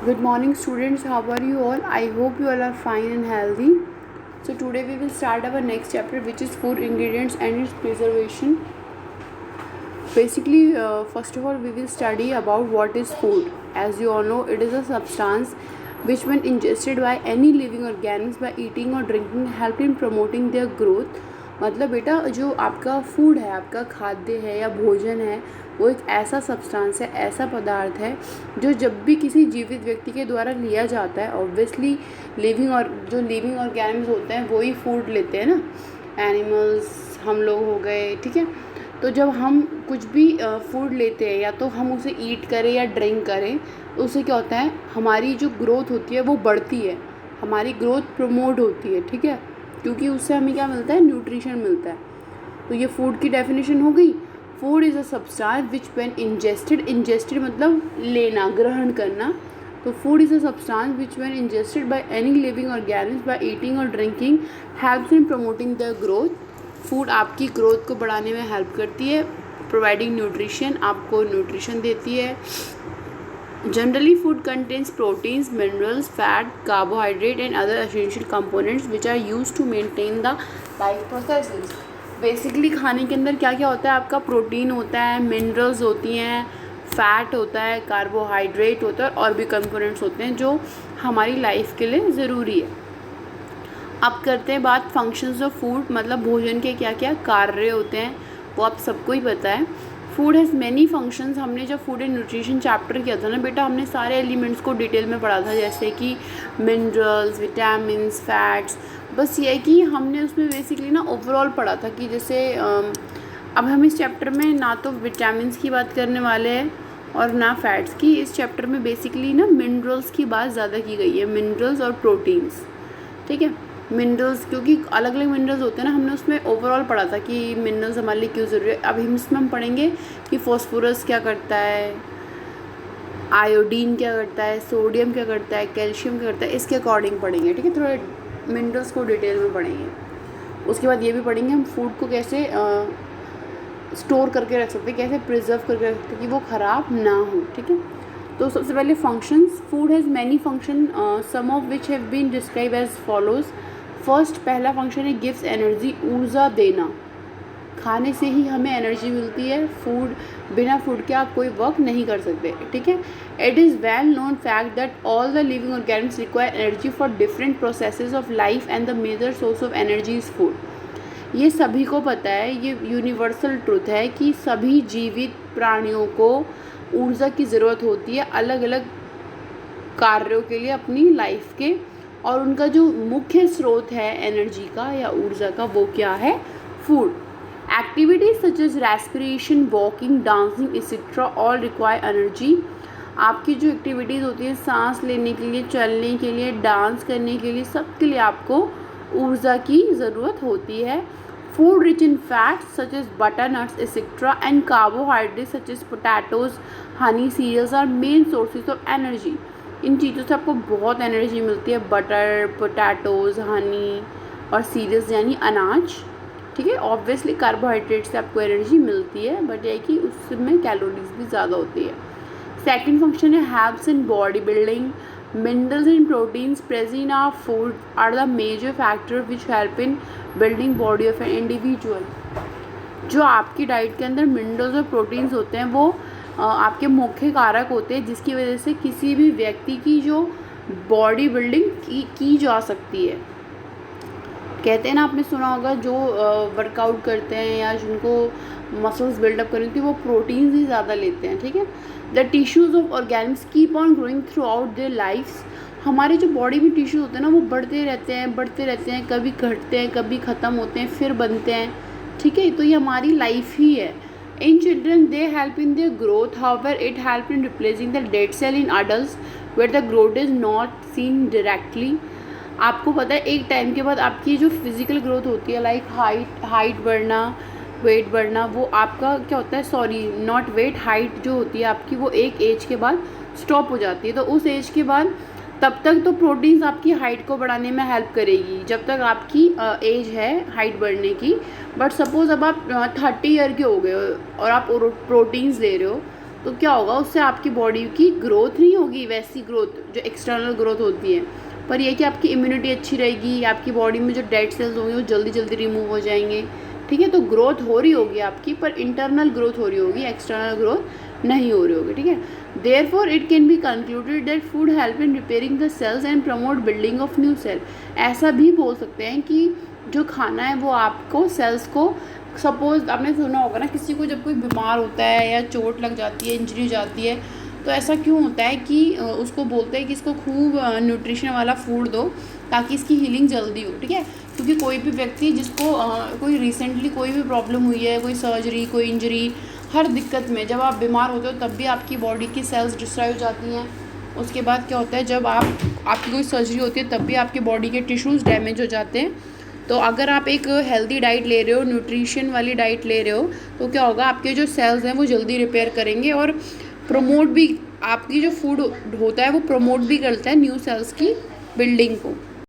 Good morning, students. How are you all? I hope you all are fine and healthy. So today we will start our next chapter, which is food ingredients and its preservation. Basically, first of all, we will study about what is food. As you all know, it is a substance which, when ingested by any living organisms by eating or drinking, help in promoting their growth. मतलब बेटा जो आपका food है, आपका खाद्य है या भोजन है, वो एक ऐसा सब्सटेंस है, ऐसा पदार्थ है जो जब भी किसी जीवित व्यक्ति के द्वारा लिया जाता है, ऑब्वियसली लिविंग ऑर्गेनिम्स होते हैं वो ही फूड लेते हैं ना, एनिमल्स हम लोग हो गए, ठीक है। तो जब हम कुछ भी फूड लेते हैं या तो हम उसे ईट करें या ड्रिंक करें, तो उससे क्या होता है, हमारी जो ग्रोथ होती है वो बढ़ती है, हमारी ग्रोथ प्रमोट होती है, ठीक है, क्योंकि उससे हमें क्या मिलता है, न्यूट्रिशन मिलता है। तो ये फूड की डेफिनेशन हो गई। Food is a substance which when ingested मतलब लेना, ग्रहण करना। तो food is a substance which when ingested by any living organism by eating और drinking helps in promoting the growth. Food आपकी ग्रोथ को बढ़ाने में हेल्प करती है, प्रोवाइडिंग न्यूट्रिशन, आपको न्यूट्रिशन देती है। Generally food contains proteins, minerals, fat, carbohydrate and other essential components which are use to maintain the life processes. Basically खाने के अंदर क्या क्या होता है, आपका प्रोटीन होता है, मिनरल्स होती हैं, फैट होता है, कार्बोहाइड्रेट होता है और भी कंपोनेंट्स होते हैं जो हमारी लाइफ के लिए ज़रूरी है। अब करते हैं बात फंक्शंस ऑफ फूड, मतलब भोजन के क्या क्या कार्य होते हैं, वो आप सबको ही पता है। Food has many functions. हमने जब फूड एंड न्यूट्रिशन चैप्टर किया था ना बेटा, हमने सारे एलिमेंट्स को डिटेल में पढ़ा था, जैसे कि मिनरल्स, विटामिन्स, फैट्स। बस ये है कि हमने उसमें बेसिकली ना ओवरऑल पढ़ा था कि जैसे अब हम इस चैप्टर में ना तो विटामिन्स की बात करने वाले हैं और ना फैट्स की। इस चैप्टर में बेसिकली ना मिनरल्स की बात ज़्यादा की गई है, मिनरल्स और प्रोटीन्स, ठीक है। मिनरल्स क्योंकि अलग अलग मिनरल्स होते हैं ना, हमने उसमें ओवरऑल पढ़ा था कि मिनरल्स हमारे लिए क्यों ज़रूरी है। अब इसमें हम पढ़ेंगे कि फॉस्फोरस क्या करता है, आयोडीन क्या करता है, सोडियम क्या करता है, कैल्शियम क्या करता है, इसके अकॉर्डिंग पढ़ेंगे, ठीक है। थोड़े मिनरल्स को डिटेल में पढ़ेंगे। उसके बाद ये भी पढ़ेंगे हम फूड को कैसे स्टोर करके रख सकते हैं, कैसे प्रिजर्व करके रख सकते हैं कि वो ख़राब ना हो, ठीक है। तो सबसे पहले functions. Food has many function, some of which have been describe as follows. First, पहला फंक्शन है गिव्स एनर्जी, ऊर्जा देना। खाने से ही हमें एनर्जी मिलती है, फूड बिना फूड के आप कोई वर्क नहीं कर सकते, ठीक है। It is well known fact that all the living organisms require energy for different processes of life and the major source of energy is food. ये सभी को पता है, ये यूनिवर्सल ट्रुथ है कि सभी जीवित प्राणियों को ऊर्जा की ज़रूरत होती है अलग अलग कार्यों के लिए अपनी लाइफ के, और उनका जो मुख्य स्रोत है एनर्जी का या ऊर्जा का, वो क्या है, food. Activities such as respiration, walking, dancing etcetera all require energy. आपकी जो एक्टिविटीज़ होती है, सांस लेने के लिए, चलने के लिए, डांस करने के लिए, सब के लिए आपको ऊर्जा की ज़रूरत होती है। Food rich in fats such as butter, nuts etcetera and carbohydrate such as potatoes, honey, cereals are main sources of energy. इन चीज़ों से आपको बहुत एनर्जी मिलती है, बटर, पोटैटोज़, हनी और सीरियल्स यानी अनाज, ठीक है। ऑब्वियसली कार्बोहाइड्रेट से आपको एनर्जी मिलती है, बट यह कि उसमें कैलोरीज भी ज़्यादा होती है। सेकंड फंक्शन है helps in body building. Minerals and proteins present in our food are the major factor which help in building body of an individual. जो आपकी डाइट के अंदर मिनरल्स और प्रोटीन्स होते हैं वो आपके मुख्य कारक होते हैं, जिसकी वजह से किसी भी व्यक्ति की जो बॉडी बिल्डिंग की जा सकती है। कहते हैं ना, आपने सुना होगा, जो वर्कआउट करते हैं या जिनको मसल्स बिल्डअप करनी होती है वो प्रोटीन्स ही ज़्यादा लेते हैं, ठीक है। The tissues of organisms keep on growing throughout their lifes. हमारे जो बॉडी में टिश्यूज़ होते हैं ना, वो बढ़ते रहते हैं, कभी घटते हैं, कभी ख़त्म होते हैं, फिर बनते हैं, ठीक है। तो ये हमारी लाइफ ही है। In children they help in their growth, however it help in replacing the dead cell in adults where the growth is not seen directly. आपको पता है एक टाइम के बाद आपकी जो फिज़िकल ग्रोथ होती है, लाइक हाइट बढ़ना, वेट बढ़ना, वो आपका क्या होता है, सॉरी नॉट वेट, हाइट जो होती है आपकी, वो एक एज के बाद स्टॉप हो जाती है। तो उस एज के बाद तब तक तो प्रोटीन्स आपकी हाइट को बढ़ाने में हेल्प करेगी जब तक आपकी एज है हाइट बढ़ने की। बट सपोज़ अब आप 30 ईयर के हो गए हो और आप प्रोटीन्स ले रहे हो, तो क्या होगा, उससे आपकी बॉडी की ग्रोथ नहीं होगी वैसी ग्रोथ जो एक्सटर्नल ग्रोथ होती है, पर यह कि आपकी इम्यूनिटी अच्छी रहेगी, आपकी बॉडी में जो डेड सेल्स होंगे वो जल्दी जल्दी रिमूव हो जाएंगे। ठीक है, तो ग्रोथ हो रही होगी आपकी, पर इंटरनल ग्रोथ हो रही होगी, एक्सटर्नल ग्रोथ नहीं हो रही होगी। ठीक है, therefore it can be concluded that food help in repairing the cells and promote building of new cell. ऐसा भी बोल सकते हैं कि जो खाना है वो आपको सेल्स को, सपोज आपने सुना होगा ना, किसी को जब कोई बीमार होता है या चोट लग जाती है, इंजरी हो जाती है, तो ऐसा क्यों होता है कि उसको बोलते हैं कि इसको खूब न्यूट्रिशन वाला फूड दो ताकि इसकी हीलिंग जल्दी हो। ठीक है, क्योंकि कोई भी व्यक्ति जिसको कोई रिसेंटली कोई भी प्रॉब्लम हुई है, कोई सर्जरी, कोई इंजरी, हर दिक्कत में जब आप बीमार होते हो तब भी आपकी बॉडी की सेल्स डिस्ट्रॉय हो जाती हैं। उसके बाद क्या होता है, जब आपकी कोई सर्जरी होती है तब भी आपकी बॉडी के टिश्यूज़ डैमेज हो जाते हैं। तो अगर आप एक हेल्दी डाइट ले रहे हो, न्यूट्रिशन वाली डाइट ले रहे हो, तो क्या होगा, आपके जो सेल्स हैं वो जल्दी रिपेयर करेंगे और प्रमोट भी, आपकी जो फूड होता है वो प्रमोट भी करता है न्यू सेल्स की बिल्डिंग को।